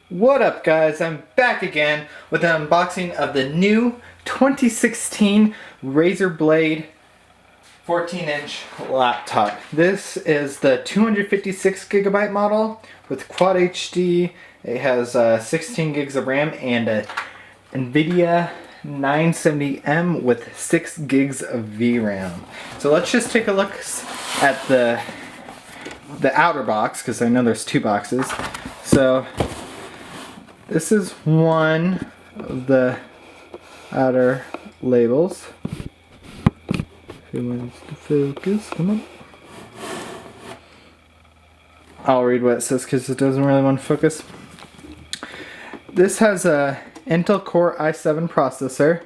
What up guys, I'm back again with an unboxing of the new 2016 Razer Blade 14-inch laptop. This is the 256GB model with Quad HD. It has 16 gigs of RAM and a NVIDIA 970M with 6 gigs of VRAM. So let's just take a look at the outer box, because I know there's two boxes. So this is one of the outer labels. If it wants to focus, come on. I'll read what it says because it doesn't really want to focus. This has a Intel Core i7 processor.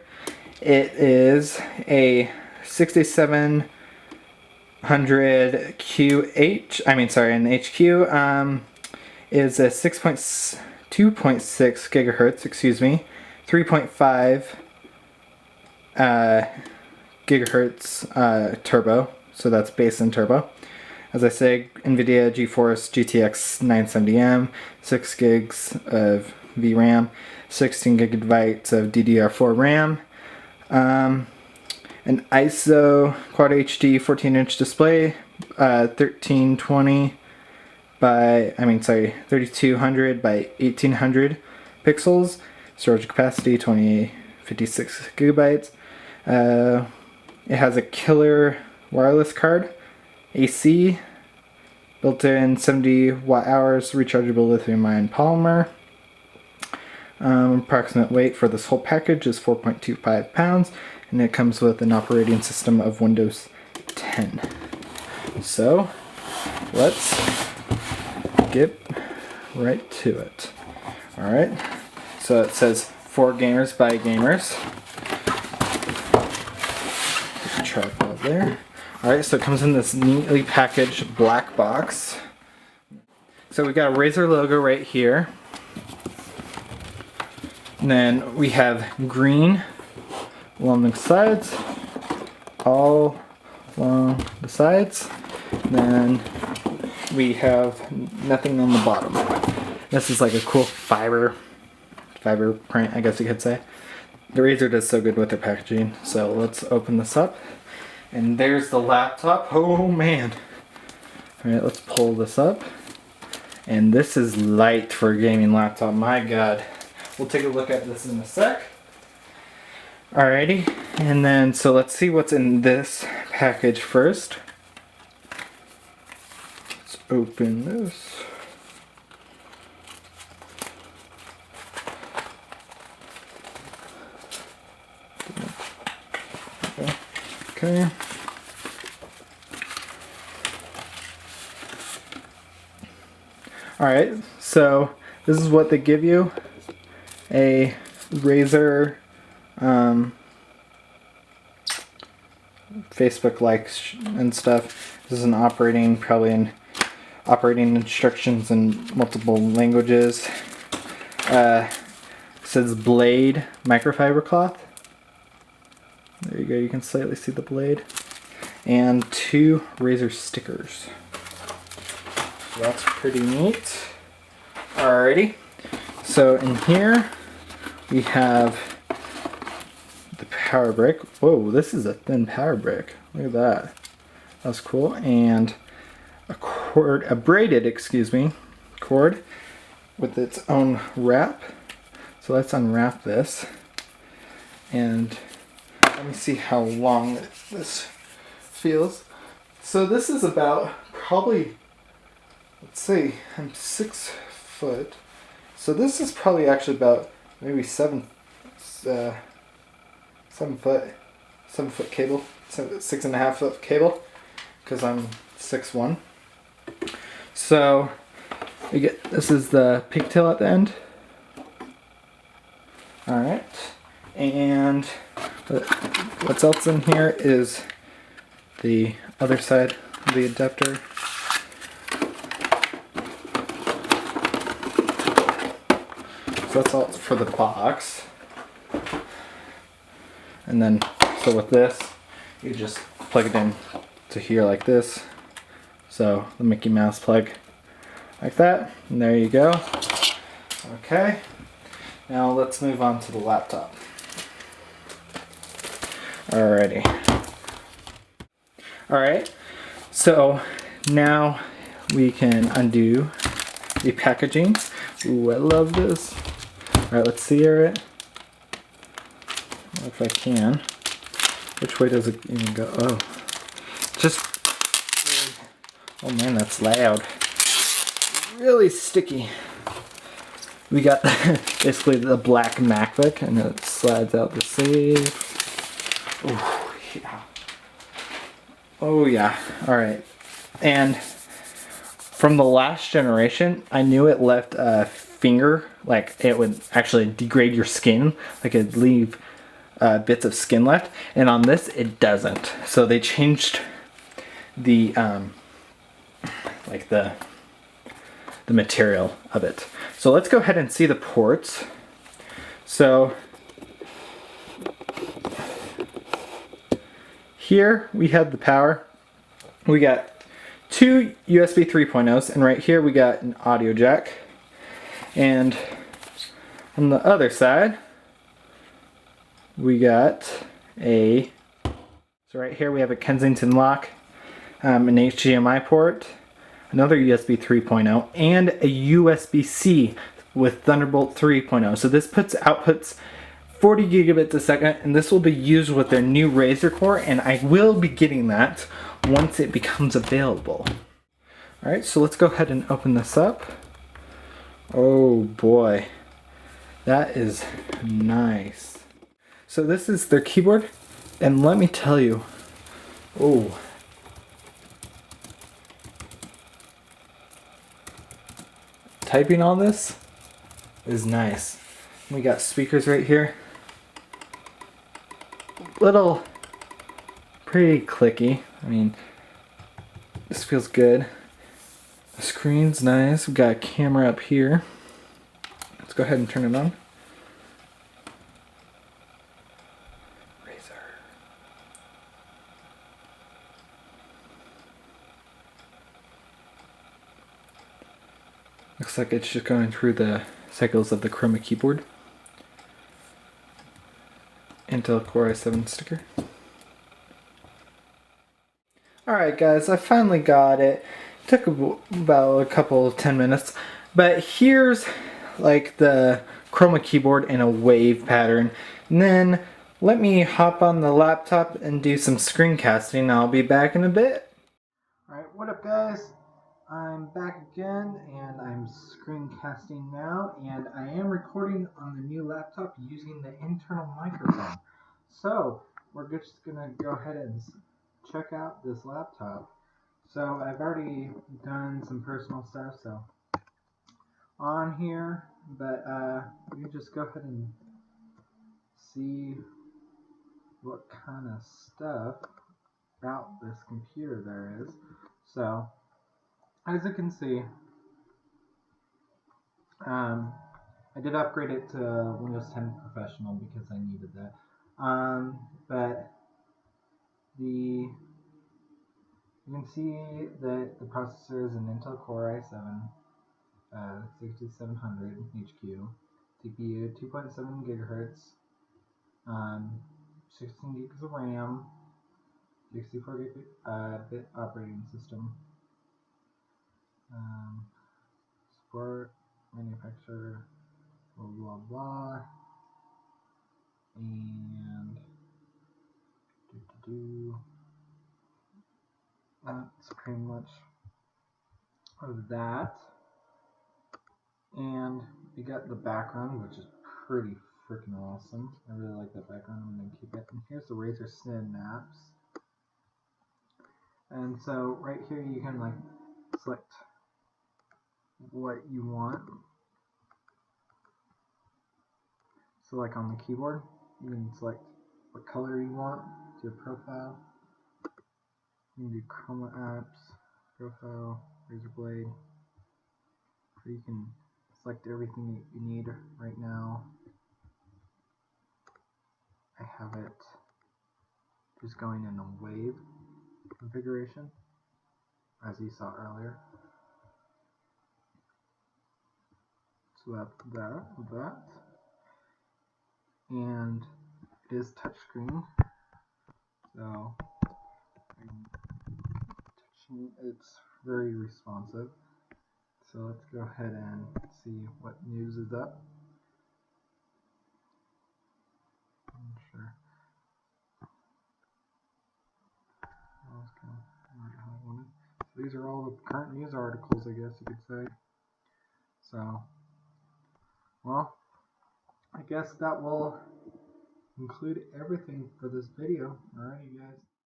It is a 6700 an HQ. Is a 2.6 gigahertz, 3.5 gigahertz turbo, so that's base and turbo. As I say, NVIDIA GeForce GTX 970M, 6 gigs of VRAM, 16 gigabytes of DDR4 RAM, an ISO Quad HD 14-inch display, 3200 by 1800 pixels, storage capacity 56 gigabytes. It has a killer wireless card, AC, built-in 70 watt-hours rechargeable lithium-ion polymer. Approximate weight for this whole package is 4.25 pounds, and it comes with an operating system of Windows 10. So let's get right to it. Alright, so it says for gamers by gamers. Put the tripod there. Alright, so it comes in this neatly packaged black box. So we got a Razer logo right here. And then we have green along the sides, all along the sides. And then we have nothing on the bottom. This is like a cool fiber print, I guess you could say. The Razer does so good with their packaging. So let's open this up. And there's the laptop. Oh man. Alright, let's pull this up. And this is light for a gaming laptop, my god. We'll take a look at this in a sec. Alrighty, and then so let's see what's in this package first. Let's open this. Okay. Alright, so this is what they give you. A Razer Facebook likes and stuff. This is an operating instructions in multiple languages. It says blade microfiber cloth. There you go, you can slightly see the blade. And 2 Razer stickers. So that's pretty neat. Alrighty. So in here we have the power brick. Whoa, this is a thin power brick. Look at that. That's cool. And a braided cord with its own wrap. So let's unwrap this. And let me see how long this feels. So this is about probably, let's see, I'm 6 foot. So this is probably actually about maybe 7 foot cable, 6.5 foot cable, because I'm 6'1". So we get, this is the pigtail at the end. Alright, and what's else in here is the other side of the adapter. So that's all for the box. And then, so with this, you just plug it in to here like this. So the Mickey Mouse plug like that, and there you go. Okay, now let's move on to the laptop. Alrighty. Alright, so now we can undo the packaging. Ooh, I love this. Alright, let's sear it. If I can. Which way does it even go? Oh. Just... Oh man, that's loud. Really sticky. We got basically the black MacBook, and it slides out the sleeve. Oh yeah. Oh yeah. Alright. And from the last generation, I knew it left a finger, like it would actually degrade your skin, like it'd leave bits of skin left, and on this it doesn't. So they changed the like the material of it. So let's go ahead and see the ports. So here we have the power. We got two USB 3.0s, and right here we got an audio jack. And on the other side, we got so right here we have a Kensington lock, an HDMI port, another USB 3.0, and a USB-C with Thunderbolt 3.0. So this outputs 40 gigabits a second, and this will be used with their new Razer core, and I will be getting that once it becomes available. Alright, so let's go ahead and open this up. Oh boy, that is nice. So this is their keyboard, and let me tell you, oh, typing on this is nice. We got speakers right here. Little pretty clicky. I mean, this feels good. The screen's nice. We've got a camera up here. Let's go ahead and turn it on. Razer. Looks like it's just going through the cycles of the Chroma keyboard. Intel Core i7 sticker. Alright guys, I finally got it. Took about a couple of 10 minutes, but here's like the Chroma keyboard in a wave pattern. And then let me hop on the laptop and do some screencasting. I'll be back in a bit. Alright, what up guys? I'm back again, and I'm screencasting now, and I am recording on the new laptop using the internal microphone. So we're just gonna go ahead and check out this laptop. So I've already done some personal stuff, so on here, but you can just go ahead and see what kind of stuff about this computer there is. So as you can see, I did upgrade it to Windows 10 Professional because I needed that. But you can see that the processor is an Intel Core i7 6700 HQ, CPU 2.7 gigahertz, 16 gigs of RAM, 64-bit operating system, support, manufacturer, blah blah blah, and that's pretty much of that. And we got the background, which is pretty freaking awesome. I really like that background. I'm gonna keep it. And here's the Razer Synapse. And so right here you can like select what you want. So like on the keyboard, you can select what color you want to your profile. You can do Chroma apps, profile, Razer Blade. So you can select everything that you need right now. I have it just going in a wave configuration, as you saw earlier. So that's that. And it is touchscreen. So it's very responsive. So let's go ahead and see what news is up. I'm sure. So these are all the current news articles, I guess you could say. So, well, I guess that will include everything for this video. Alright, you guys.